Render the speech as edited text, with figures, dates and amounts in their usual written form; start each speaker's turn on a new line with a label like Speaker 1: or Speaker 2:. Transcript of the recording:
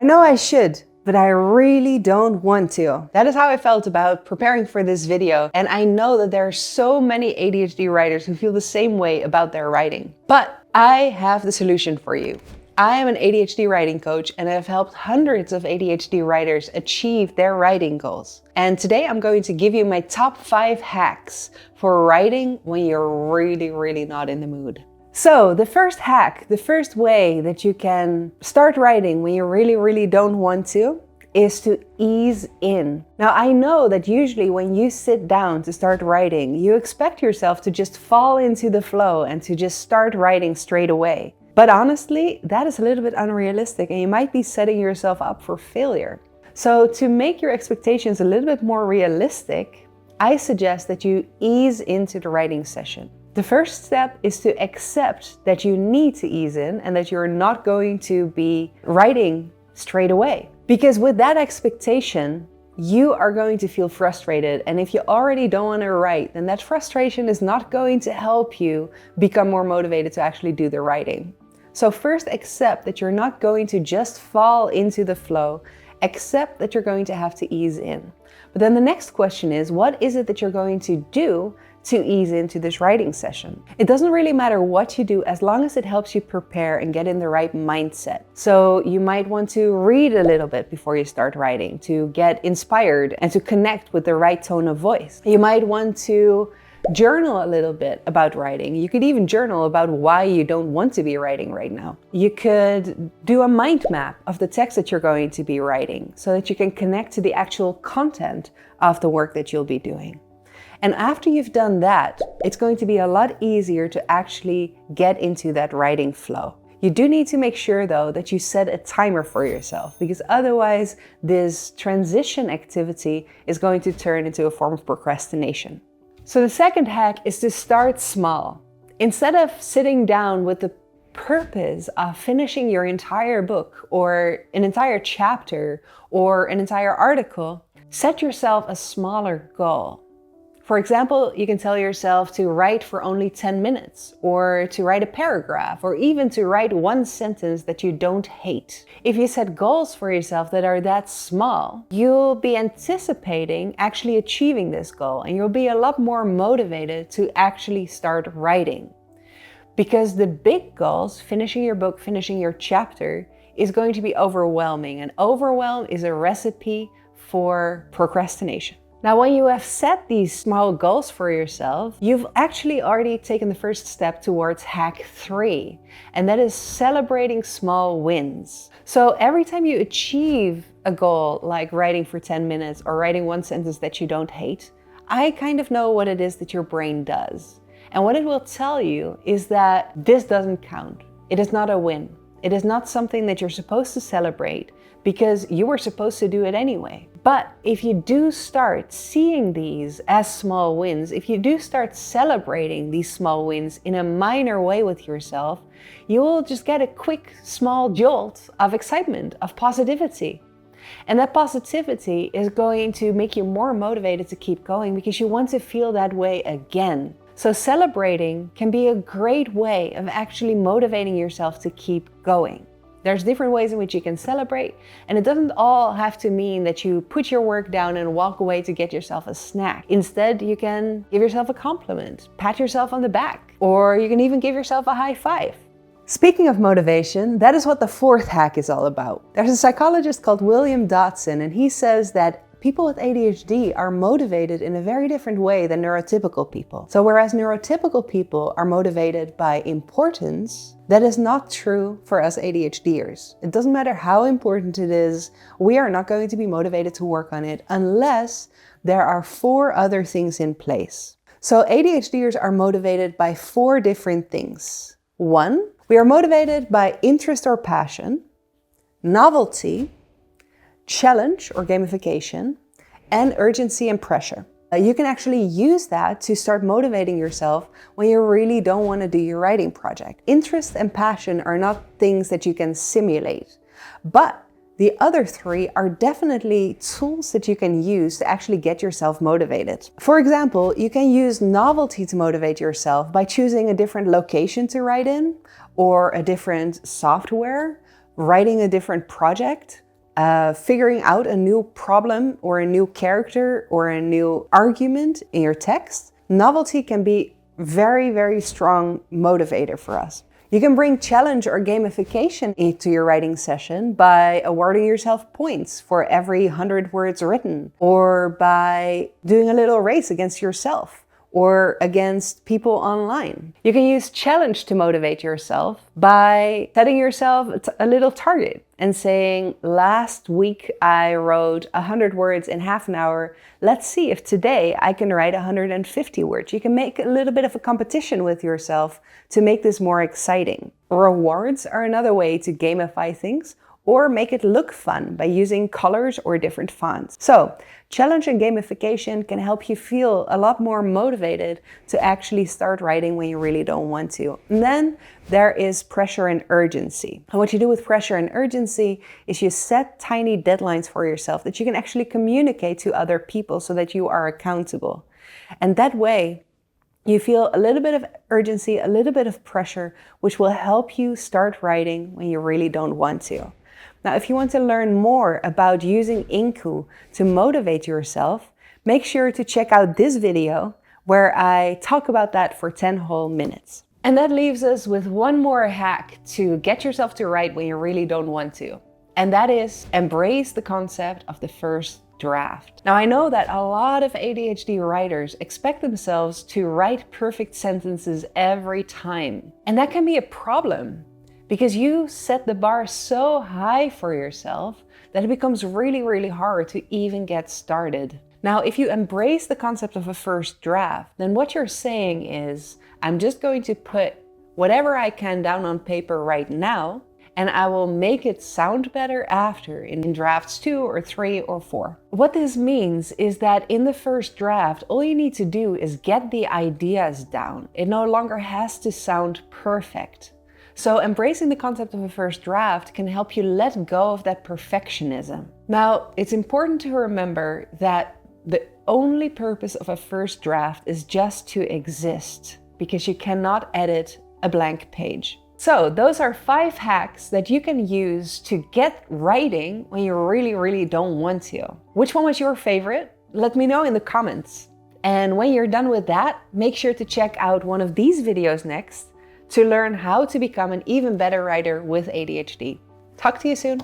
Speaker 1: know I should, but I really don't want to. That is how I felt about preparing for this video. And I know that there are so many ADHD writers who feel the same way about their writing. But I have the solution for you. I am an ADHD writing coach and I've helped hundreds of ADHD writers achieve their writing goals. And today I'm going to give you my top 5 hacks for writing when you're really not in the mood. So the first hack, the first way that you can start writing when you really don't want to, is to ease in. Now I know that usually when you sit down to start writing, you expect yourself to just fall into the flow and to just start writing straight away. But honestly, that is a little bit unrealistic and you might be setting yourself up for failure. So to make your expectations a little bit more realistic, I suggest that you ease into the writing session. The first step is to accept that you need to ease in and that you're not going to be writing straight away. Because with that expectation, you are going to feel frustrated. And if you already don't want to write, then that frustration is not going to help you become more motivated to actually do the writing. So first accept that you're not going to just fall into the flow. Accept that you're going to have to ease in. But then the next question is, what is it that you're going to do to ease into this writing session? It doesn't really matter what you do as long as it helps you prepare and get in the right mindset. So you might want to read a little bit before you start writing to get inspired and to connect with the right tone of voice. You might want to journal a little bit about writing. You could even journal about why you don't want to be writing right now. You could do a mind map of the text that you're going to be writing so that you can connect to the actual content of the work that you'll be doing. And after you've done that, it's going to be a lot easier to actually get into that writing flow. You do need to make sure though that you set a timer for yourself, because otherwise this transition activity is going to turn into a form of procrastination. So the second hack is to start small. Instead of sitting down with the purpose of finishing your entire book or an entire chapter or an entire article, set yourself a smaller goal. For example, you can tell yourself to write for only 10 minutes, or to write a paragraph, or even to write one sentence that you don't hate. If you set goals for yourself that are that small, you'll be anticipating actually achieving this goal, and you'll be a lot more motivated to actually start writing. Because the big goals, finishing your book, finishing your chapter, is going to be overwhelming, and overwhelm is a recipe for procrastination. Now, when you have set these small goals for yourself, you've actually already taken the first step towards hack 3, and that is celebrating small wins. So every time you achieve a goal like writing for 10 minutes or writing one sentence that you don't hate, I kind of know what it is that your brain does. And what it will tell you is that this doesn't count. It is not a win. It is not something that you're supposed to celebrate because you were supposed to do it anyway. But if you do start seeing these as small wins, if you do start celebrating these small wins in a minor way with yourself, you will just get a quick, small jolt of excitement, of positivity. And that positivity is going to make you more motivated to keep going because you want to feel that way again. So celebrating can be a great way of actually motivating yourself to keep going. There's different ways in which you can celebrate, and it doesn't all have to mean that you put your work down and walk away to get yourself a snack. Instead, you can give yourself a compliment, pat yourself on the back, or you can even give yourself a high five. Speaking of motivation, that is what the 4th hack is all about. There's a psychologist called William Dodson, and he says that people with ADHD are motivated in a very different way than neurotypical people. So whereas neurotypical people are motivated by importance, that is not true for us ADHDers. It doesn't matter how important it is, we are not going to be motivated to work on it unless there are 4 other things in place. So ADHDers are motivated by 4 different things. 1, we are motivated by interest or passion, novelty, challenge or gamification, and urgency and pressure. You can actually use that to start motivating yourself when you really don't want to do your writing project. Interest and passion are not things that you can simulate, but the other 3 are definitely tools that you can use to actually get yourself motivated. For example, you can use novelty to motivate yourself by choosing a different location to write in, or a different software, writing a different project, figuring out a new problem or a new character or a new argument in your text, novelty can be very, very strong motivator for us. You can bring challenge or gamification into your writing session by awarding yourself points for every 100 words written, or by doing a little race against yourself or against people online. You can use challenge to motivate yourself by setting yourself a little target and saying, last week I wrote 100 words in half an hour. Let's see if today I can write 150 words. You can make a little bit of a competition with yourself to make this more exciting. Rewards are another way to gamify things, or make it look fun by using colors or different fonts. So, challenge and gamification can help you feel a lot more motivated to actually start writing when you really don't want to. And then there is pressure and urgency. And what you do with pressure and urgency is you set tiny deadlines for yourself that you can actually communicate to other people so that you are accountable. And that way, you feel a little bit of urgency, a little bit of pressure, which will help you start writing when you really don't want to. Now, if you want to learn more about using INCU to motivate yourself, make sure to check out this video where I talk about that for 10 whole minutes. And that leaves us with one more hack to get yourself to write when you really don't want to. And that is embrace the concept of the first draft. Now, I know that a lot of ADHD writers expect themselves to write perfect sentences every time. And that can be a problem, because you set the bar so high for yourself that it becomes really, really hard to even get started. Now, if you embrace the concept of a first draft, then what you're saying is, I'm just going to put whatever I can down on paper right now, and I will make it sound better after in drafts 2 or 3 or 4. What this means is that in the first draft, all you need to do is get the ideas down. It no longer has to sound perfect. So embracing the concept of a first draft can help you let go of that perfectionism. Now, it's important to remember that the only purpose of a first draft is just to exist, because you cannot edit a blank page. So those are 5 hacks that you can use to get writing when you really, really don't want to. Which one was your favorite? Let me know in the comments. And when you're done with that, make sure to check out one of these videos next to learn how to become an even better writer with ADHD. Talk to you soon.